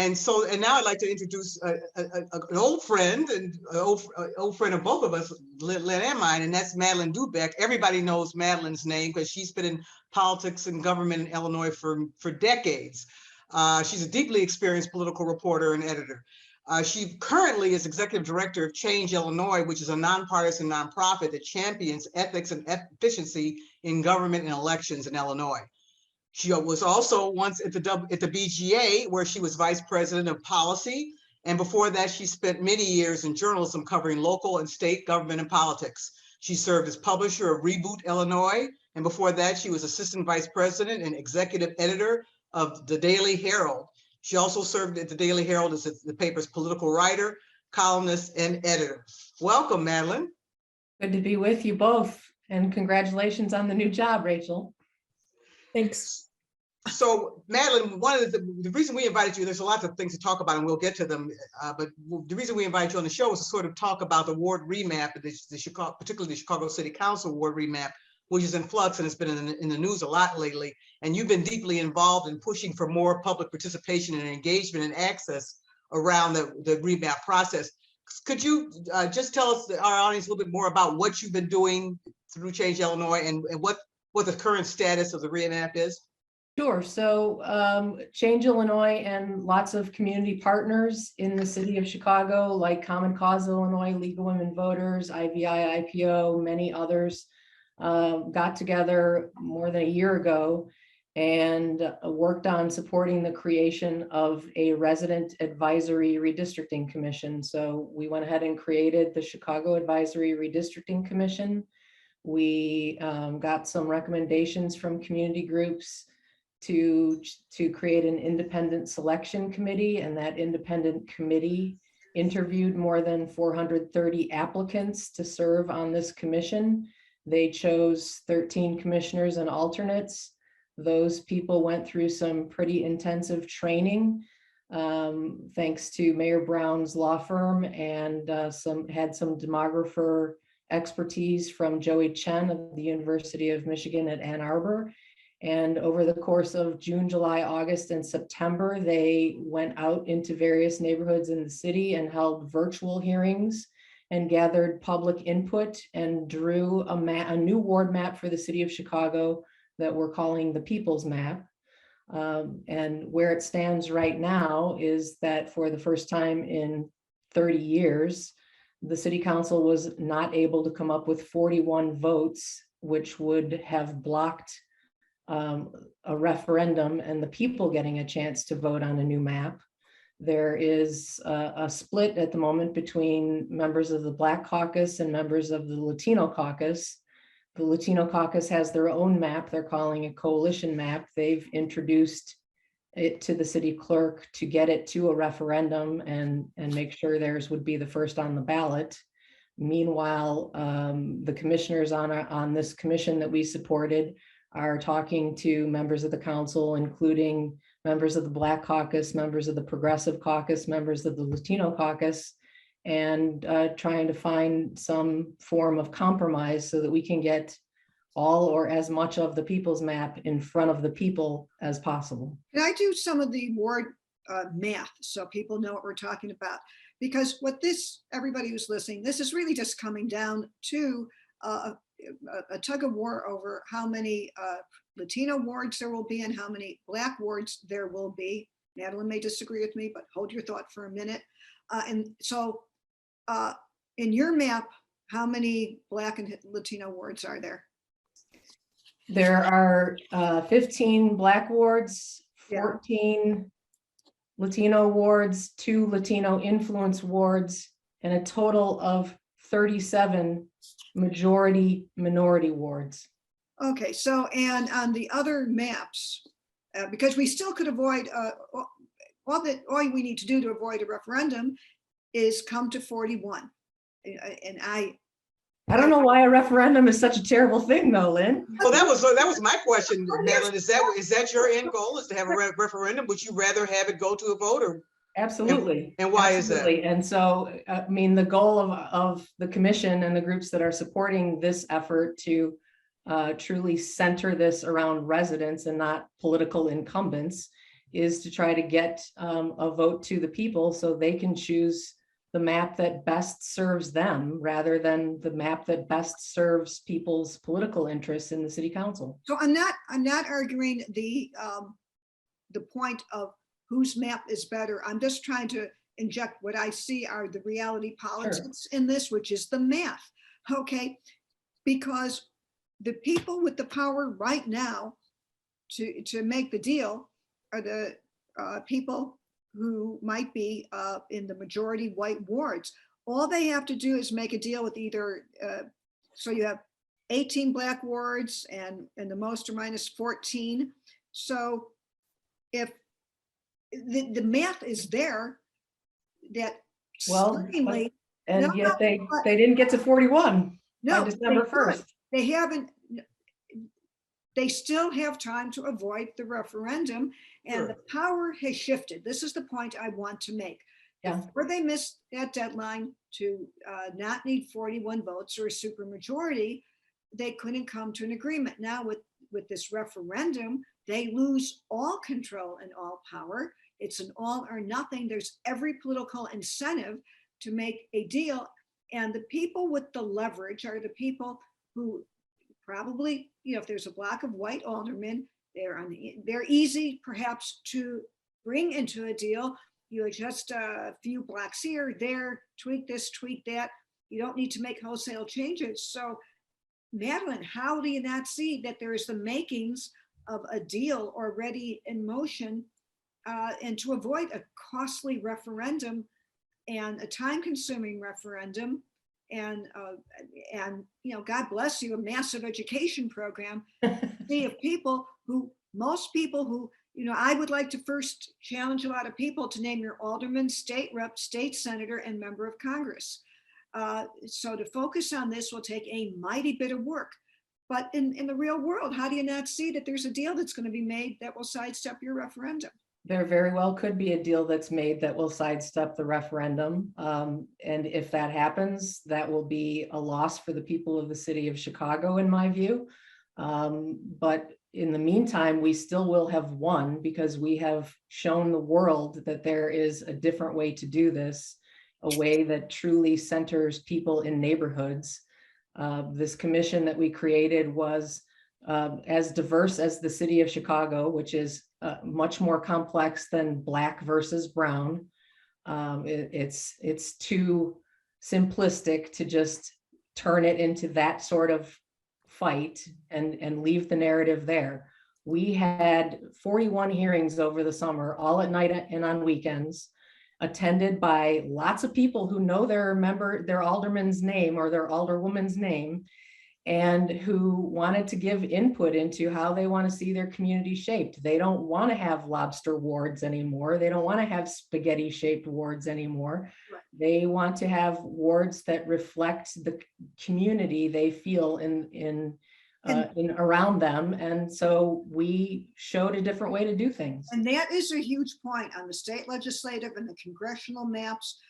And now I'd like to introduce an old friend and old friend of both of us, Lynn and mine, and that's Madeleine Doubek. Everybody knows Madeleine's name because she's been in politics and government in Illinois for decades. She's a deeply experienced political reporter and editor. She currently is executive director of Change Illinois, which is a nonpartisan nonprofit that champions ethics and efficiency in government and elections in Illinois. She was also once at the BGA, where she was vice president of policy. And before that, she spent many years in journalism covering local and state government and politics. She served as publisher of Reboot Illinois. And before that, she was assistant vice president and executive editor of the Daily Herald. She also served at the Daily Herald as the paper's political writer, columnist, and editor. Welcome, Madeleine. Good to be with you both. And congratulations on the new job, Rachel. Thanks. So, Madeleine, one of the reason we invited you, there's a lot of things to talk about, and we'll get to them. But the reason we invited you on the show was to sort of talk about the ward remap, particularly the Chicago City Council ward remap, which is in flux and has been in the news a lot lately. And you've been deeply involved in pushing for more public participation and engagement and access around the remap process. Could you just tell us, our audience, a little bit more about what you've been doing through Change Illinois and what the current status of the remap is? Sure. So Change Illinois and lots of community partners in the city of Chicago, like Common Cause Illinois, League of Women Voters, IVI, IPO, many others, got together more than a year ago and worked on supporting the creation of a resident advisory redistricting commission. So we went ahead and created the Chicago Advisory Redistricting Commission. We got some recommendations from community groups to create an independent selection committee, and that independent committee interviewed more than 430 applicants to serve on this commission. They chose 13 commissioners and alternates. Those people went through some pretty intensive training, thanks to Mayor Brown's law firm, and had some demographer expertise from Joey Chen of the University of Michigan at Ann Arbor. And over the course of June, July, August, and September, they went out into various neighborhoods in the city and held virtual hearings and gathered public input and drew a new ward map for the city of Chicago that we're calling the People's Map. And where it stands right now is that for the first time in 30 years, the city council was not able to come up with 41 votes, which would have blocked a referendum and the people getting a chance to vote on a new map. There is a split at the moment between members of the Black Caucus and members of the Latino Caucus. The Latino Caucus has their own map. They're calling a coalition map. They've introduced it to the city clerk to get it to a referendum and make sure theirs would be the first on the ballot. Meanwhile, the commissioners on this commission that we supported are talking to members of the council, including members of the Black Caucus, members of the Progressive Caucus, members of the Latino Caucus, and trying to find some form of compromise so that we can get all or as much of the People's Map in front of the people as possible. Can I do some of the ward math so people know what we're talking about? Because everybody who's listening, this is really just coming down to a tug of war over how many Latino wards there will be and how many Black wards there will be. Madeleine may disagree with me, but hold your thought for a minute. And so in your map, how many Black and Latino wards are there? There are 15 Black wards, 14 Latino wards, 2 Latino influence wards, and a total of 37 majority minority wards. Okay, so and on the other maps, because we still could avoid all we need to do to avoid a referendum is come to 41. And I don't know why a referendum is such a terrible thing, though, Lynn. Well, that was my question, Madeleine. Is that your end goal? Is to have a referendum? Would you rather have it go to a vote, or? Absolutely. And why Absolutely. is that? And so, I mean, the goal of the commission and the groups that are supporting this effort to truly center this around residents and not political incumbents is to try to get a vote to the people so they can choose the map that best serves them rather than the map that best serves people's political interests in the city council. So I'm not arguing the point of whose map is better. I'm just trying to inject what I see are the reality politics in this, which is the math. Okay, because the people with the power right now to make the deal are the people who might be in the majority white wards. All they have to do is make a deal with either, so you have 18 black wards and the most or minus 14. So if the math is there, that Well, seemingly, and no, yet no, they didn't get to 41 no, by December they could. 1st. They haven't, they still have time to avoid the referendum, and the power has shifted. This is the point I want to make. Yeah. Before they missed that deadline to not need 41 votes or a supermajority, they couldn't come to an agreement. Now with this referendum, they lose all control and all power. It's an all or nothing. There's every political incentive to make a deal. And the people with the leverage are the people who probably, if there's a block of white aldermen, they're easy perhaps to bring into a deal. You adjust a few blocks here, there, tweak this, tweak that. You don't need to make wholesale changes. So Madeleine, how do you not see that there is the makings of a deal already in motion, and to avoid a costly referendum and a time-consuming referendum, and God bless you, a massive education program. See, of people who, most people who, I would like to first challenge a lot of people to name your alderman, state rep, state senator, and member of Congress. So to focus on this will take a mighty bit of work. But in the real world, how do you not see that there's a deal that's going to be made that will sidestep your referendum? There very well could be a deal that's made that will sidestep the referendum. And if that happens, that will be a loss for the people of the city of Chicago, in my view. But in the meantime, we still will have won because we have shown the world that there is a different way to do this, a way that truly centers people in neighborhoods. This commission that we created was as diverse as the city of Chicago, which is much more complex than black versus brown. It's too simplistic to just turn it into that sort of fight and leave the narrative there. We had 41 hearings over the summer, all at night and on weekends, attended by lots of people who know their alderman's name or their alderwoman's name, and who wanted to give input into how they want to see their community shaped. They don't want to have lobster wards anymore. They don't want to have spaghetti shaped wards anymore. Right. They want to have wards that reflect the community they feel in around them. And so we showed a different way to do things. And that is a huge point on the state legislative and the congressional maps.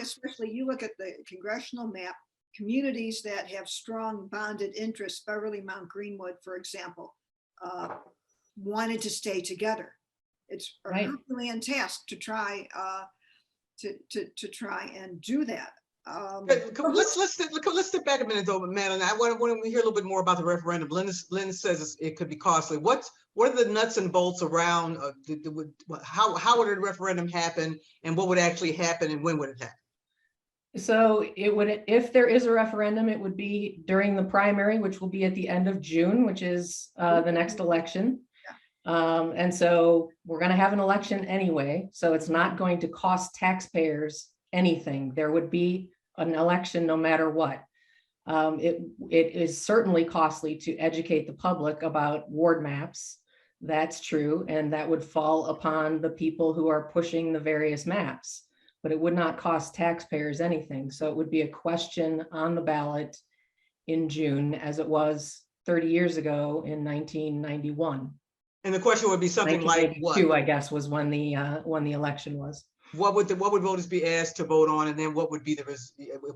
Especially you look at the congressional map, communities that have strong bonded interests, Beverly, Mount Greenwood, for example, wanted to stay together. It's a Herculean task to try to try and do that. Let's step back a minute though, Madeleine. I want to hear a little bit more about the referendum. Lynn says it could be costly. What are the nuts and bolts around how would a referendum happen, and what would actually happen, and when would it happen? So it would, if there is a referendum, it would be during the primary, which will be at the end of June, which is the next election. And so we're going to have an election anyway. So it's not going to cost taxpayers anything. There would be an election no matter what. It is certainly costly to educate the public about ward maps. That's true. And that would fall upon the people who are pushing the various maps. But it would not cost taxpayers anything. So it would be a question on the ballot in June, as it was 30 years ago in 1991. And the question would be something like what? I guess was when the election was. What would voters be asked to vote on, and then what would be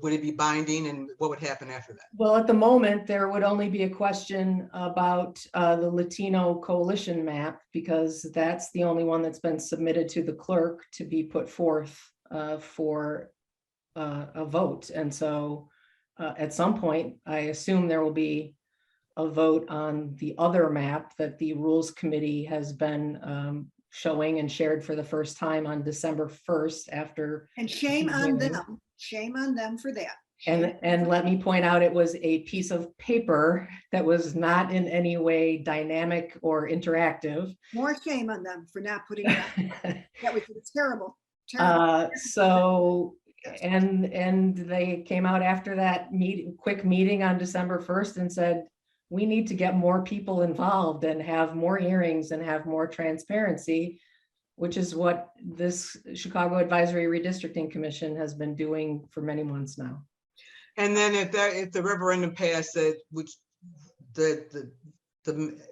would it be binding, and what would happen after that? Well, at the moment, there would only be a question about the Latino coalition map, because that's the only one that's been submitted to the clerk to be put forth for a vote. And so at some point, I assume there will be a vote on the other map that the Rules Committee has been showing and shared for the first time on December 1st after. And shame on them for that. And let me point out, it was a piece of paper that was not in any way dynamic or interactive. More shame on them for not putting it out. That was terrible. So, and they came out after that quick meeting on December 1st and said, we need to get more people involved and have more hearings and have more transparency, which is what this Chicago Advisory Redistricting Commission has been doing for many months now. And then if the referendum passed, which that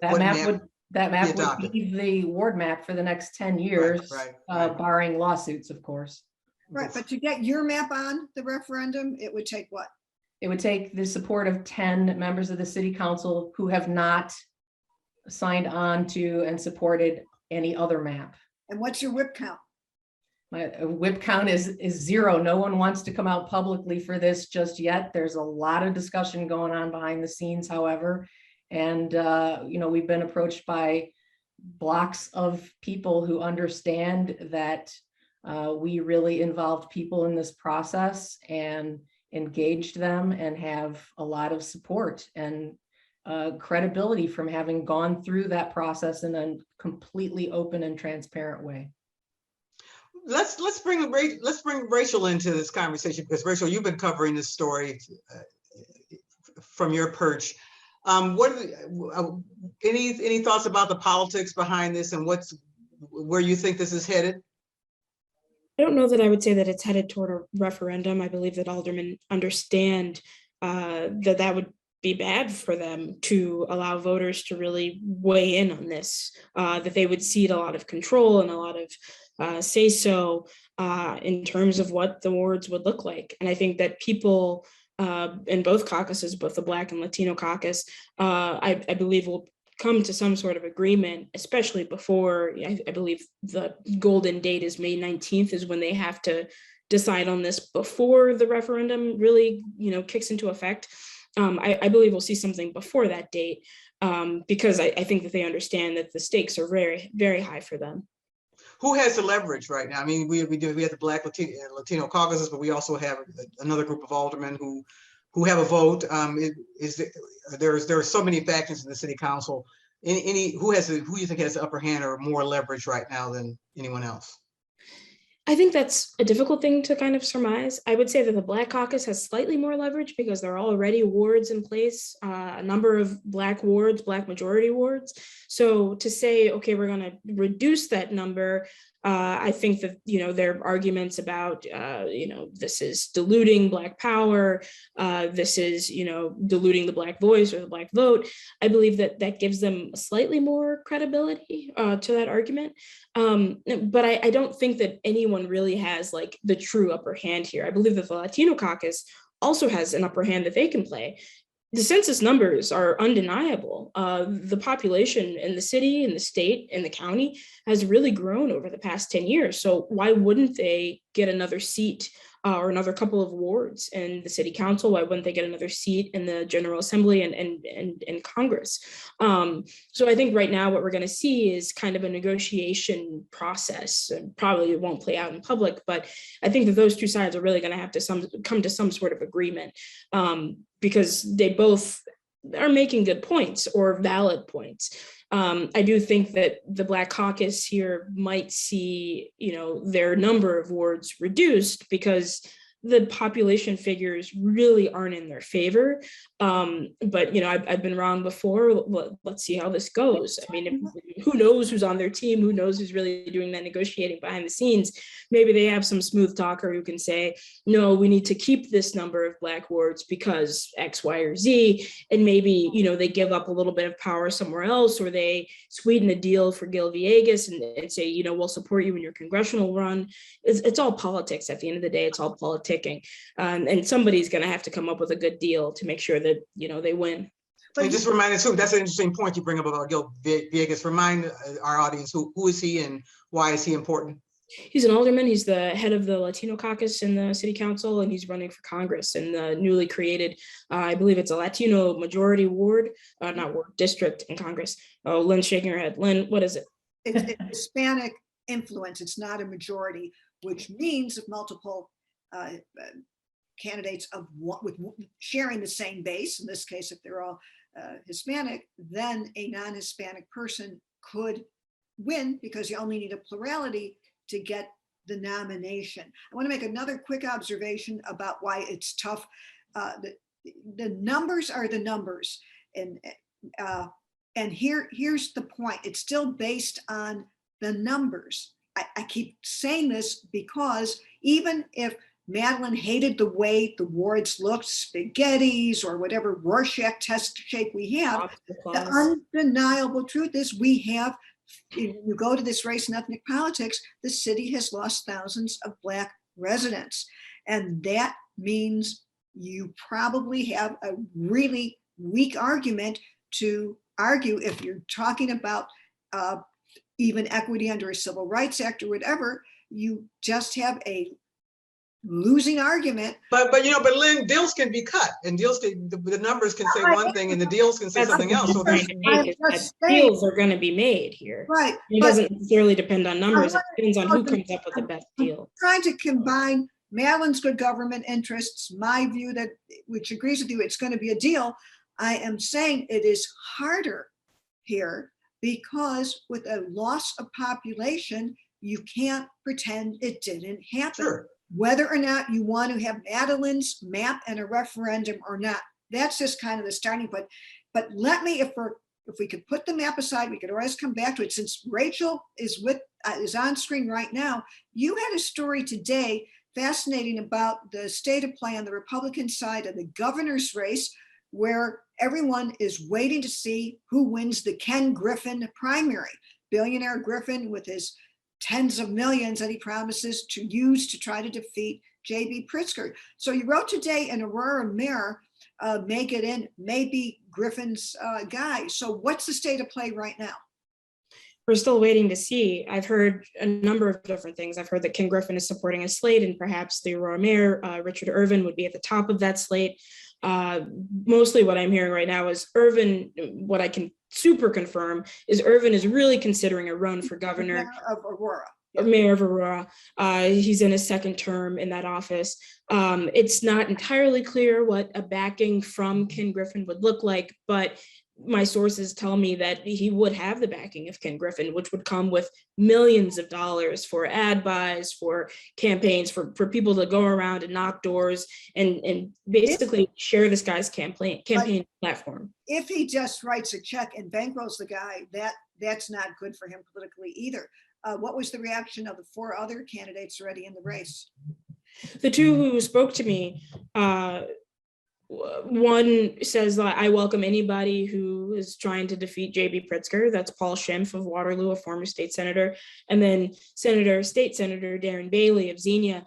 map would be the ward map for the next 10 years, right. Barring lawsuits, of course. Right, but to get your map on the referendum, it would take what? It would take the support of 10 members of the city council who have not signed on to and supported any other map. And what's your whip count? My whip count is 0. No one wants to come out publicly for this just yet. There's a lot of discussion going on behind the scenes, however. And, we've been approached by blocks of people who understand that we really involved people in this process and engaged them and have a lot of support and credibility from having gone through that process in a completely open and transparent way. Let's bring Rachel into this conversation, because Rachel, you've been covering this story from your perch. Any thoughts about the politics behind this and where you think this is headed? I don't know that I would say that it's headed toward a referendum. I believe that aldermen understand that would be bad for them to allow voters to really weigh in on this, that they would cede a lot of control and a lot of say-so in terms of what the wards would look like. And I think that people in both caucuses, both the Black and Latino caucus, I believe will come to some sort of agreement, especially before, I believe the golden date is May 19th is when they have to decide on this before the referendum really, kicks into effect. I believe we'll see something before that date because I think that they understand that the stakes are very, very high for them. Who has the leverage right now? I mean, we have the Black Latino caucuses, but we also have another group of aldermen who have a vote. There are so many factions in the city council. Who you think has the upper hand or more leverage right now than anyone else? I think that's a difficult thing to kind of surmise. I would say that the Black caucus has slightly more leverage because there are already wards in place, a number of Black wards, Black majority wards. So to say, okay, we're going to reduce that number, I think that, there are arguments about, this is diluting Black power. This is, diluting the Black voice or the Black vote. I believe that gives them slightly more credibility to that argument. But I don't think that anyone really has like the true upper hand here. I believe that the Latino caucus also has an upper hand that they can play. The census numbers are undeniable. The population in the city, in the state, in the county has really grown over the past 10 years. So why wouldn't they get another seat or another couple of wards in the city council? Why wouldn't they get another seat in the General Assembly and Congress? So I think right now what we're going to see is kind of a negotiation process. And probably it won't play out in public, but I think that those two sides are really going to have to come to some sort of agreement because they both are making good points or valid points. I do think that the Black caucus here might see, their number of wards reduced because the population figures really aren't in their favor. But I've been wrong before. Let's see how this goes. I mean, who knows who's on their team? Who knows who's really doing that negotiating behind the scenes? Maybe they have some smooth talker who can say, no, we need to keep this number of Black wards because X, Y, or Z. And maybe, they give up a little bit of power somewhere else, or they sweeten a deal for Gil Villegas and say, we'll support you in your congressional run. It's all politics at the end of the day. It's all politicking. And somebody's going to have to come up with a good deal to make sure that, they win. And just remind us that's an interesting point you bring up about Gil Villegas. Remind our audience, who is he and why is he important? He's an alderman. He's the head of the Latino caucus in the city council, and he's running for Congress in the newly created, I believe it's a Latino majority ward, not ward, district in Congress. Oh, Lynn's shaking her head. Lynn, what is it? It's Hispanic influence. It's not a majority, which means if multiple candidates with sharing the same base, in this case, if they're all Hispanic, then a non-Hispanic person could win because you only need a plurality to get the nomination. I want to make another quick observation about why it's tough. The numbers are the numbers, and here's the point. It's still based on the numbers. I keep saying this because even if Madeleine hated the way the wards looked, spaghettis or whatever Rorschach test shape we have, the undeniable truth is we have, you go to this race and ethnic politics, the city has lost thousands of Black residents. And that means you probably have a really weak argument to argue if you're talking about even equity under a Civil Rights Act or whatever, you just have a losing argument. But Lynn, deals can be cut, and the numbers can say one thing and the deals can say something else. So deals are going to be made here. Right. It doesn't necessarily depend on numbers. It depends on who comes up with the best deal. Trying to combine Madeleine's good government interests, my view that, which agrees with you, it's going to be a deal. I am saying it is harder here because with a loss of population, you can't pretend it didn't happen. Sure. Whether or not you want to have Madeleine's map and a referendum or not, that's just kind of the starting point. But let me, if we could put the map aside, we could always come back to it. Since Rachel is on screen right now, you had a story today fascinating about the state of play on the Republican side of the governor's race, where everyone is waiting to see who wins the Ken Griffin primary. Billionaire Griffin with his tens of millions that he promises to use to try to defeat J.B. Pritzker. So you wrote today in Aurora Mirror, make it in, maybe Griffin's guy. So what's the state of play right now? We're still waiting to see. I've heard a number of different things. I've heard that Ken Griffin is supporting a slate, and perhaps the Aurora Mayor, Richard Irvin, would be at the top of that slate. Mostly what I'm hearing right now is Irvin, what I can super confirm is Irvin is really considering a run for governor. Mayor of Aurora. Mayor of Aurora. He's in his second term in that office. It's not entirely clear what a backing from Ken Griffin would look like, but my sources tell me that he would have the backing of Ken Griffin, which would come with millions of dollars for ad buys, for campaigns, for people to go around and knock doors and basically share this guy's campaign platform. If he just writes a check and bankrolls the guy, that's not good for him politically either. What was the reaction of the four other candidates already in the race? The two who spoke to me, one says, I welcome anybody who is trying to defeat J.B. Pritzker. That's Paul Schimpf of Waterloo, a former state senator. And then State Senator Darren Bailey of Xenia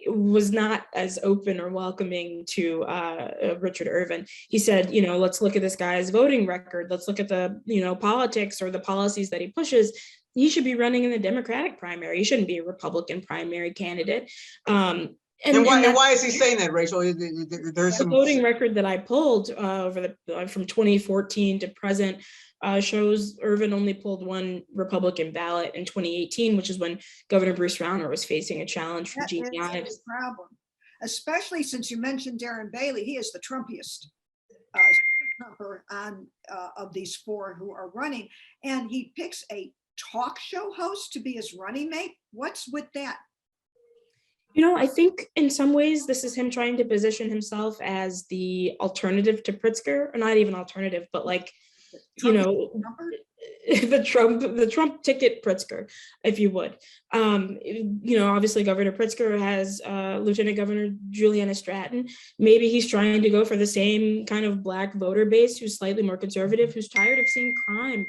was not as open or welcoming to Richard Irvin. He said, let's look at this guy's voting record. Let's look at the, politics or the policies that he pushes. He should be running in the Democratic primary. He shouldn't be a Republican primary candidate. And why is he saying that, Rachel? There's some voting record that I pulled from 2014 to present shows Irvin only pulled one Republican ballot in 2018, which is when Governor Bruce Rauner was facing a challenge from Gene Yanes. That's a problem, especially since you mentioned Darren Bailey. He is the Trumpiest Trumper of these four who are running, and he picks a talk show host to be his running mate. What's with that? I think in some ways this is him trying to position himself as the alternative to Pritzker, or not even alternative, but like, Trumper? the Trump ticket Pritzker, if you would. Obviously Governor Pritzker has Lieutenant Governor Juliana Stratton. Maybe he's trying to go for the same kind of Black voter base who's slightly more conservative, who's tired of seeing crime.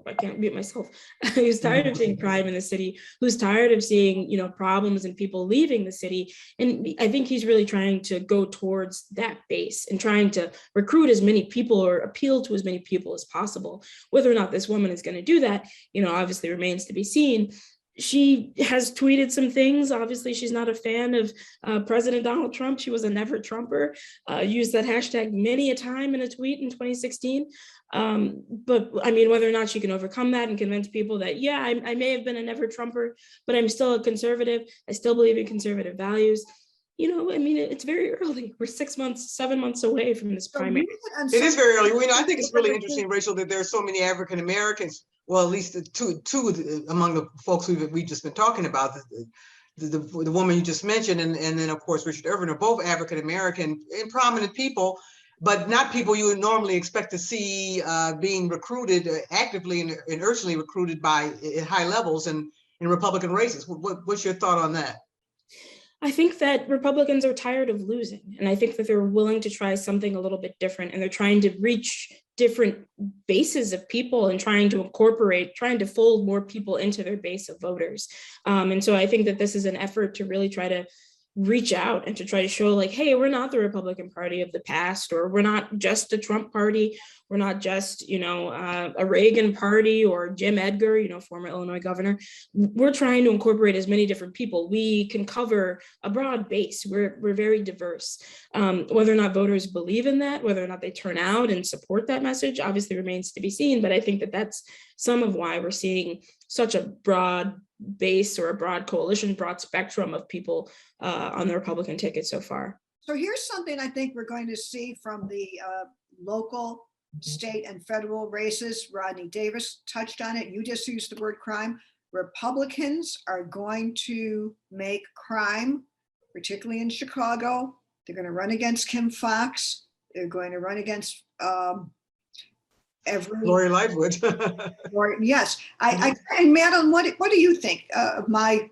I can't mute myself. Who's tired of seeing crime in the city, who's tired of seeing, problems and people leaving the city. And I think he's really trying to go towards that base and trying to recruit as many people or appeal to as many people as possible. Whether or not this woman is going to do that, obviously remains to be seen. She has tweeted some things. Obviously, she's not a fan of President Donald Trump. She was a never Trumper, used that hashtag many a time in a tweet in 2016. But I mean, whether or not she can overcome that and convince people that, yeah, I may have been a never Trumper, but I'm still a conservative. I still believe in conservative values. It's very early. We're 6 months, 7 months away from this primary. It is very early. I think it's really interesting, Rachel, that there are so many African Americans. Well, at least two among the folks we've just been talking about. The woman you just mentioned, and then of course Richard Irvin, are both African American and prominent people, but not people you would normally expect to see being recruited actively and urgently recruited by at high levels in Republican races. What's your thought on that? I think that Republicans are tired of losing, and I think that they're willing to try something a little bit different, and they're trying to reach different bases of people and trying to fold more people into their base of voters. And so I think that this is an effort to really try to reach out and to try to show like, hey, we're not the Republican Party of the past, or we're not just a Trump party. We're not just, a Reagan party or Jim Edgar, former Illinois governor. We're trying to incorporate as many different people. We can cover a broad base. We're very diverse. Whether or not voters believe in that, whether or not they turn out and support that message, obviously remains to be seen. But I think that that's some of why we're seeing such a broad base or a broad coalition, broad spectrum of people on the Republican ticket so far. So here's something I think we're going to see from the local, state, and federal races. Rodney Davis touched on it. You just used the word crime. Republicans are going to make crime, particularly in Chicago. They're going to run against Kim Foxx. They're going to run against Lori Lightfoot. Yes. And Madeleine, what do you think of my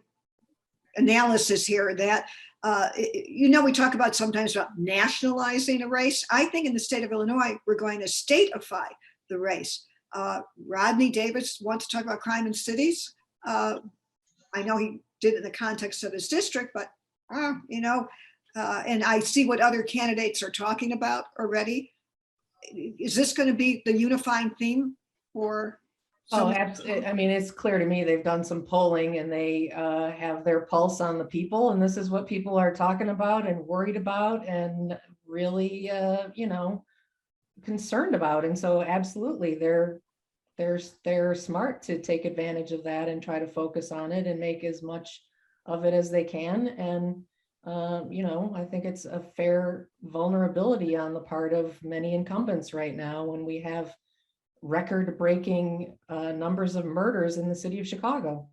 analysis here that, we talk about sometimes about nationalizing a race. I think in the state of Illinois, we're going to stateify the race. Rodney Davis wants to talk about crime in cities. I know he did it in the context of his district, but, and I see what other candidates are talking about already. Is this going to be the unifying theme for? Absolutely. I mean, it's clear to me they've done some polling and they have their pulse on the people, and this is what people are talking about and worried about and really, concerned about. And so, absolutely, they're smart to take advantage of that and try to focus on it and make as much of it as they can. And I think it's a fair vulnerability on the part of many incumbents right now when we have record-breaking numbers of murders in the city of Chicago.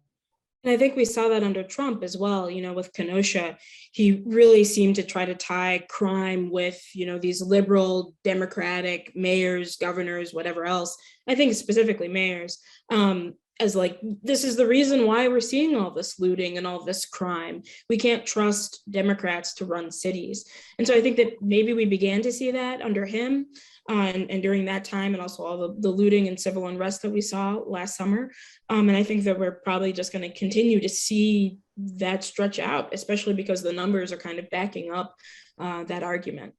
And I think we saw that under Trump as well, with Kenosha. He really seemed to try to tie crime with, these liberal Democratic mayors, governors, whatever else. I think specifically mayors, as like, this is the reason why we're seeing all this looting and all this crime. We can't trust Democrats to run cities. And so I think that maybe we began to see that under him and during that time, and also all the looting and civil unrest that we saw last summer. And I think that we're probably just going to continue to see that stretch out, especially because the numbers are kind of backing up that argument.